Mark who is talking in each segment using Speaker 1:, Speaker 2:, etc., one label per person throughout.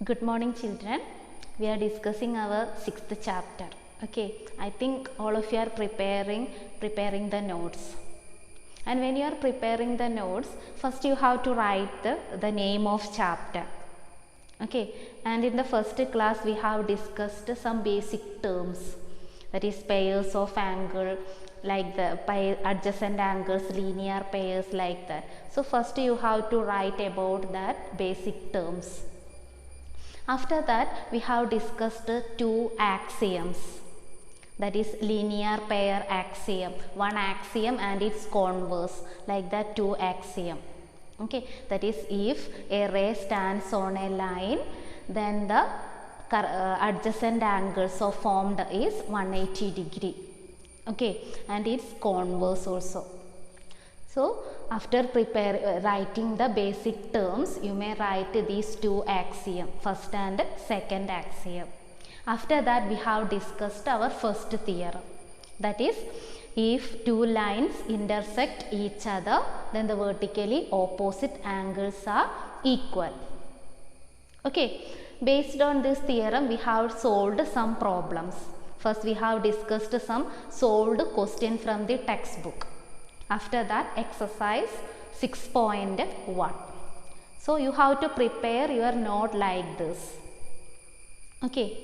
Speaker 1: Good morning, children. We are discussing our 6th chapter. Okay, I think all of you are preparing the notes. And when you are preparing the notes, first you have to write the name of chapter. Okay, and in the first class we have discussed some basic terms, that is pairs of angle, like the adjacent angles, linear pairs, like that. So first you have to write about that basic terms. After that we have discussed two axioms, that is linear pair axiom, one axiom and its converse, like that two axiom. Okay, that is if a ray stands on a line, then the adjacent angles so formed is 180 degree. Okay, and its converse also. So after writing the basic terms, you may write these two axioms, first and second axiom. After that we have discussed our first theorem, that is if two lines intersect each other, then the vertically opposite angles are equal. Okay, based on this theorem we have solved some problems. First we have discussed some solved question from the textbook. After that exercise 6.1. So you have to prepare your note like this. Okay,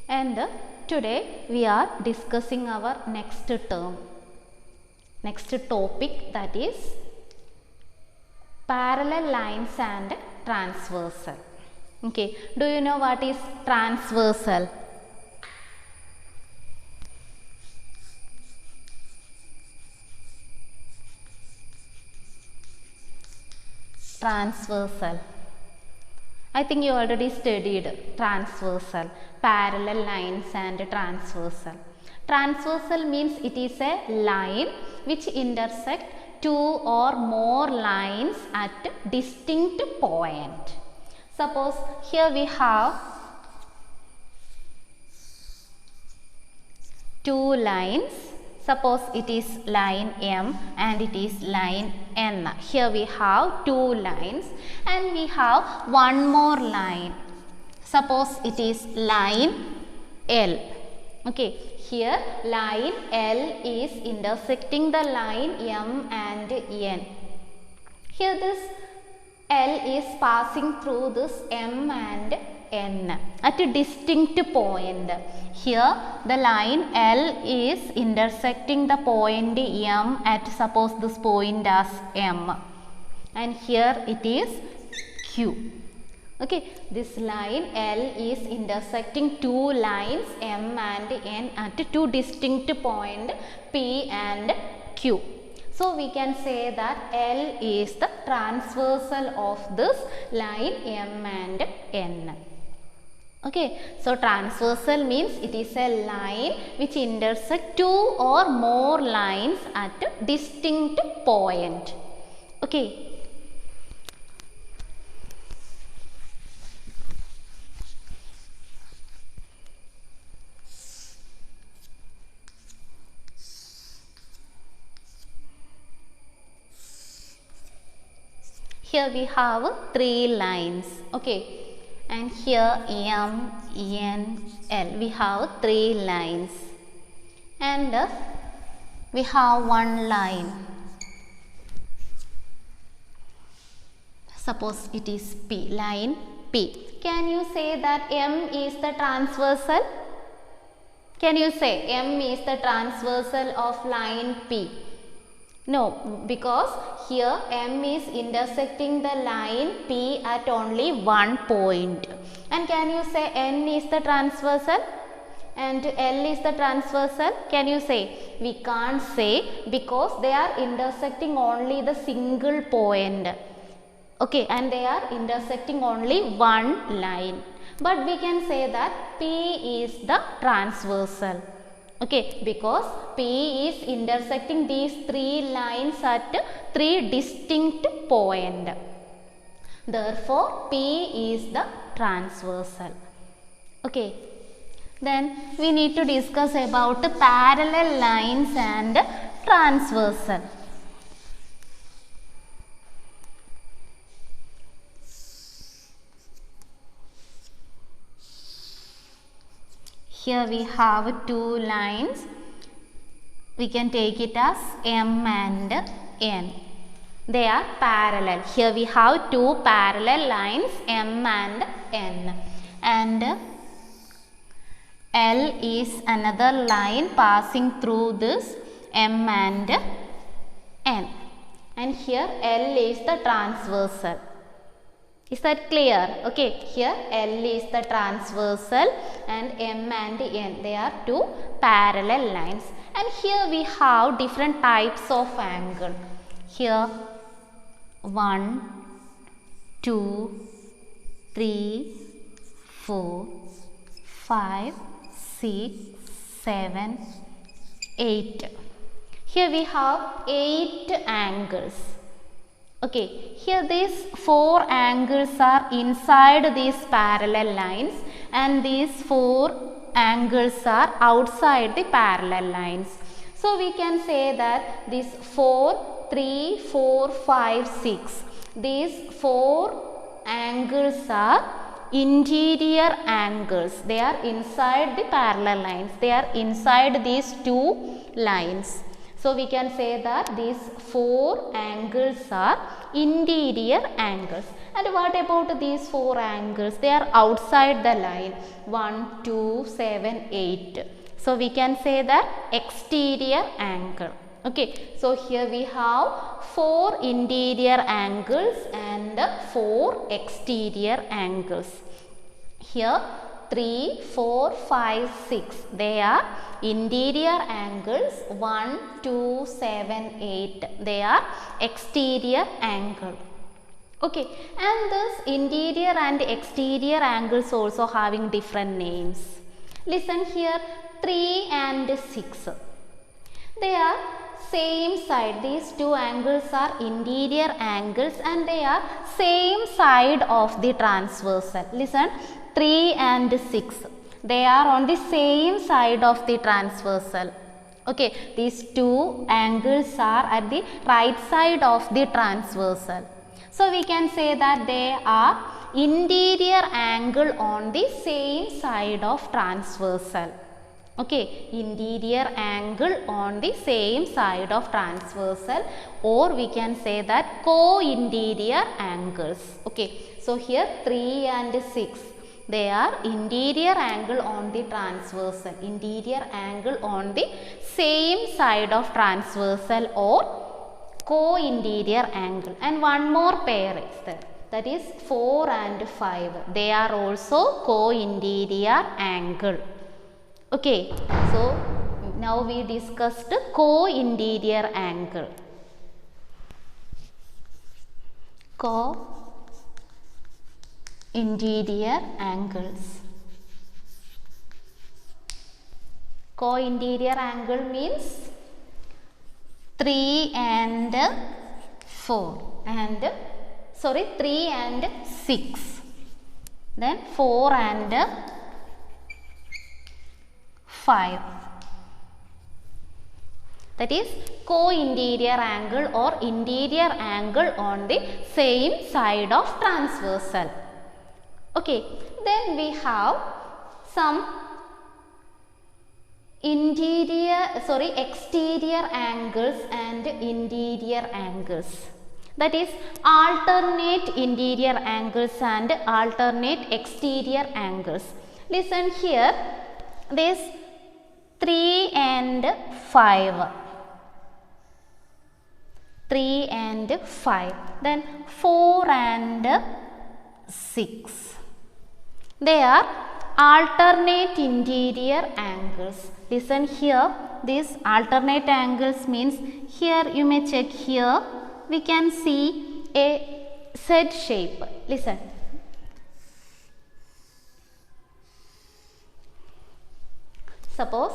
Speaker 1: and today we are discussing our next term, next topic, that is parallel lines and transversal. Okay, do you know what is transversal? Transversal. I think you already studied transversal, parallel lines and transversal. Transversal means it is a line which intersect two or more lines at distinct point. Suppose here we have two lines. Suppose it is line M and it is line N. Here we have two lines and we have one more line. Suppose it is line L. Okay, here line L is intersecting the line M and N. Here this L is passing through this M and N at a distinct point. Here the line L is intersecting the point M at, suppose this point as M, and here it is Q. Okay, this line L is intersecting two lines M and N at two distinct points P and Q. So we can say that L is the transversal of this line M and N. Okay, so transversal means it is a line which intersects two or more lines at a distinct point. Okay. Here we have three lines. Okay. And here M, N, L, we have three lines, and we have one line. Suppose it is P, line P. Can you say that M is the transversal? Can you say M is the transversal of line P? No, because here M is intersecting the line P at only one point. And can you say N is the transversal and L is the transversal? Can you say? We can't say, because they are intersecting only the single point. Okay, and they are intersecting only one line. But we can say that P is the transversal. Okay, because P is intersecting these three lines at three distinct points. Therefore, P is the transversal. Okay, then we need to discuss about parallel lines and transversal. Here we have two lines. We can take it as M and N. They are parallel. Here we have two parallel lines, M and N. And L is another line passing through this M and N. And here L is the transversal. Is that clear? Okay, here L is the transversal and M and N, they are two parallel lines. And here we have different types of angle. Here 1, 2, 3, 4, 5, 6, 7, 8. Here we have 8 angles. Okay, here these 4 angles are inside these parallel lines and these 4 angles are outside the parallel lines. So we can say that these 4, 3, 4, 5, 6, these 4 angles are interior angles. They are inside the parallel lines. They are inside these 2 lines. So we can say that these 4 angles are interior angles. And what about these 4 angles? They are outside the line. 1, 2, 7, 8. So we can say that exterior angle. Okay, so here we have 4 interior angles and 4 exterior angles. Here 3, 4, 5, 6. They are interior angles. 1, 2, 7, 8. They are exterior angle. Okay, and this interior and exterior angles also having different names. Listen here, 3 and 6. They are same side. These 2 angles are interior angles and they are same side of the transversal. Listen, 3 and 6. They are on the same side of the transversal. Okay, these 2 angles are at the right side of the transversal. So we can say that they are interior angle on the same side of transversal. Okay, interior angle on the same side of transversal, or we can say that co-interior angles. Okay, so here 3 and 6. They are interior angle on the transversal, interior angle on the same side of transversal or co-interior angle. And one more pair is there, that is 4 and 5. They are also co-interior angle. Okay, so now we discussed co-interior angle. Co-interior angles. Co-interior angle means 3 and 4 and 3 and 6, then 4 and 5. That is co-interior angle or interior angle on the same side of transversal. Okay, then we have some exterior angles and interior angles. That is alternate interior angles and alternate exterior angles. Listen here, this 3 and 5. 3 and 5. Then 4 and 6. They are alternate interior angles. Listen here, these alternate angles means here you may check here, we can see a Z shape. Listen. Suppose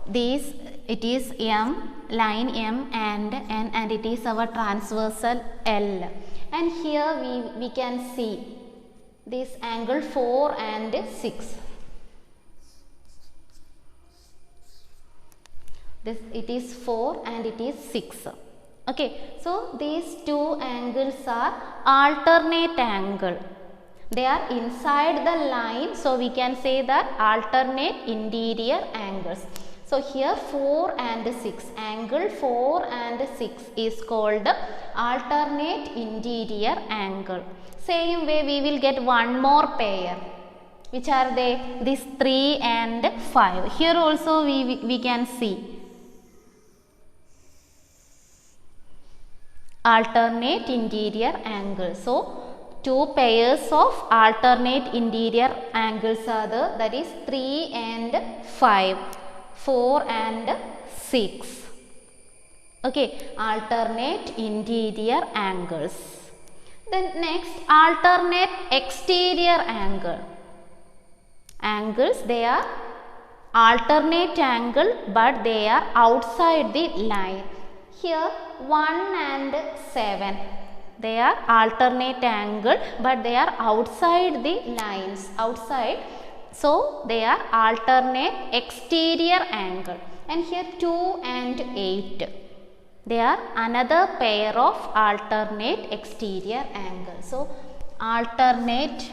Speaker 1: this, it is M, line M and N, and it is our transversal L. And here we can see this angle 4 and 6. This, it is 4 and it is 6. Okay, so these 2 angles are alternate angle. They are inside the line, so we can say that alternate interior angles. So here 4 and 6, angle 4 and 6 is called alternate interior angle. Same way we will get one more pair. Which are they? This 3 and 5. Here also we can see alternate interior angle. So two pairs of alternate interior angles are there, that is 3 and 5, 4 and 6. Okay, alternate interior angles. Then next, alternate exterior angle. Angles, they are alternate angle but they are outside the line. Here 1 and 7, they are alternate angle but they are outside the lines, outside, so they are alternate exterior angle. And here 2 and 8, they are another pair of alternate exterior angle. So alternate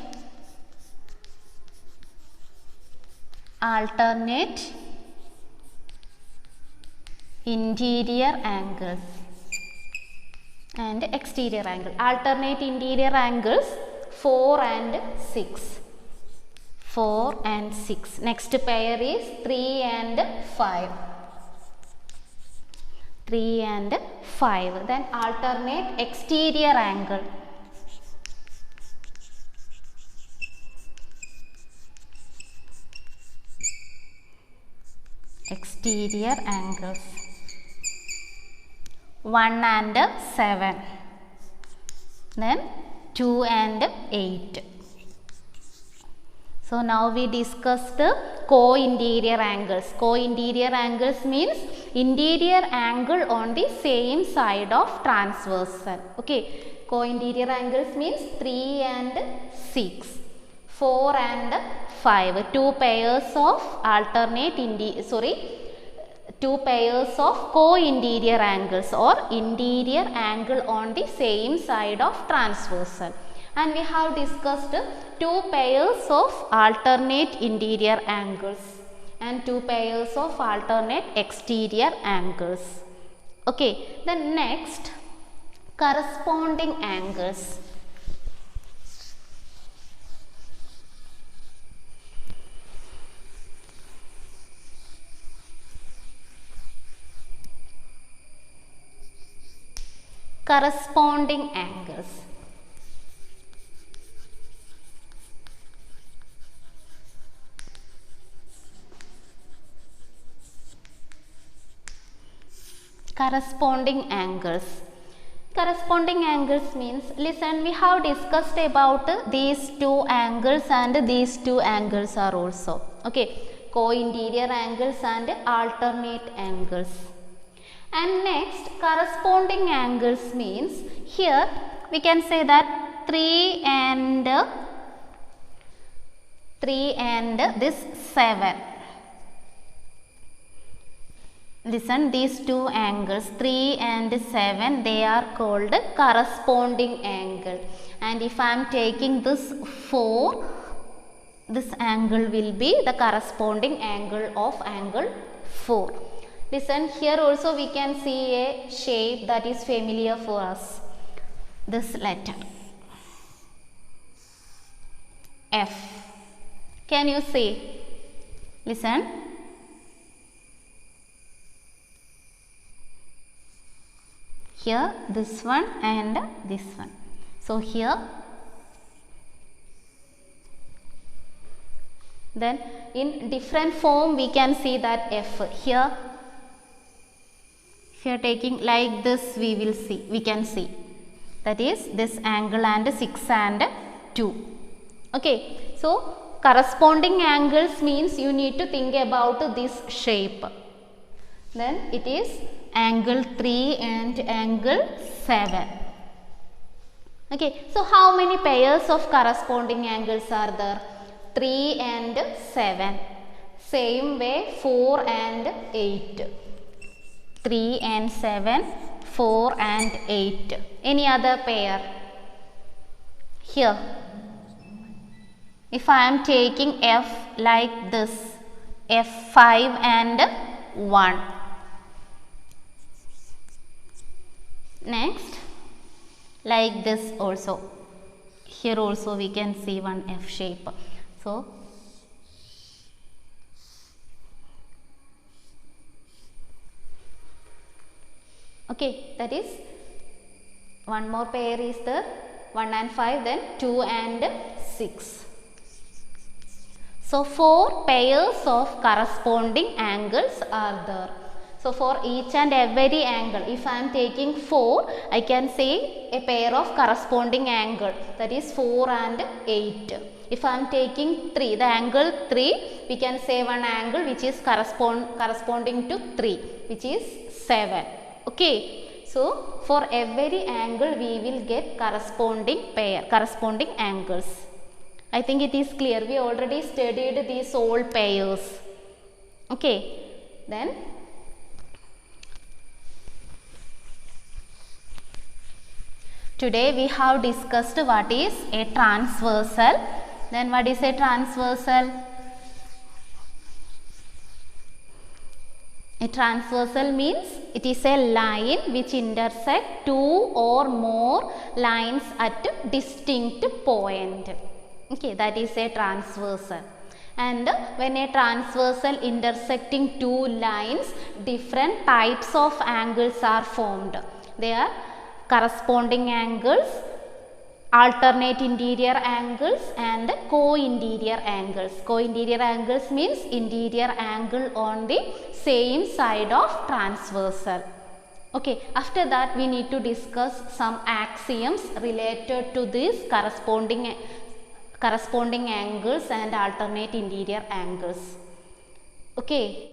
Speaker 1: interior angles and exterior angle. Alternate interior angles 4 and 6. 4 and 6. Next pair is 3 and 5. 3 and 5. Then alternate exterior angle. Exterior angles 1 and 7, then 2 and 8. So now we discussed co-interior angles. Co-interior angles means interior angle on the same side of transversal. Okay, co-interior angles means 3 and 6, 4 and 5. Two pairs of two pairs of co-interior angles or interior angle on the same side of transversal. And we have discussed two pairs of alternate interior angles and two pairs of alternate exterior angles. Okay, then next, corresponding angles. Corresponding angles. Corresponding angles. Corresponding angles means, listen, we have discussed about these two angles and these two angles are also. Okay, co-interior angles and alternate angles. And next, corresponding angles means, here we can say that 3 and this 7. Listen, these two angles 3 and 7, they are called corresponding angle. And if I am taking this 4, this angle will be the corresponding angle of angle 4. Listen, here also we can see a shape that is familiar for us. This letter F. Can you see? Listen. Here this one and this one. So here, then in different form we can see that F. Here taking like this, we can see that is this angle and 6 and 2. Okay, so corresponding angles means you need to think about this shape. Then it is angle 3 and angle 7. Okay, so how many pairs of corresponding angles are there? 3 and 7. Same way 4 and 8. 3 and 7, 4 and 8. Any other pair? Here If I am taking f like this, f5 and 1. Next, like this also. Here also we can see one f shape. So, okay, that is one more pair is there, 1 and 5, then 2 and 6. So, 4 pairs of corresponding angles are there. So, for each and every angle, if I am taking 4, I can say a pair of corresponding angle, that is 4 and 8. If I am taking 3, the angle 3, we can say one angle which is corresponding to 3, which is 7. Okay. So, for every angle we will get corresponding angles. I think it is clear. We already studied these all pairs. Okay. Then, today we have discussed what is a transversal. Then what is a transversal? A transversal means it is a line which intersects 2 or more lines at distinct point. Okay, that is a transversal. And when a transversal intersecting 2 lines, different types of angles are formed. They are corresponding angles, alternate interior angles and co-interior angles. Co-interior angles means interior angle on the same side of transversal. Okay, after that we need to discuss some axioms related to these corresponding angles and alternate interior angles. Okay.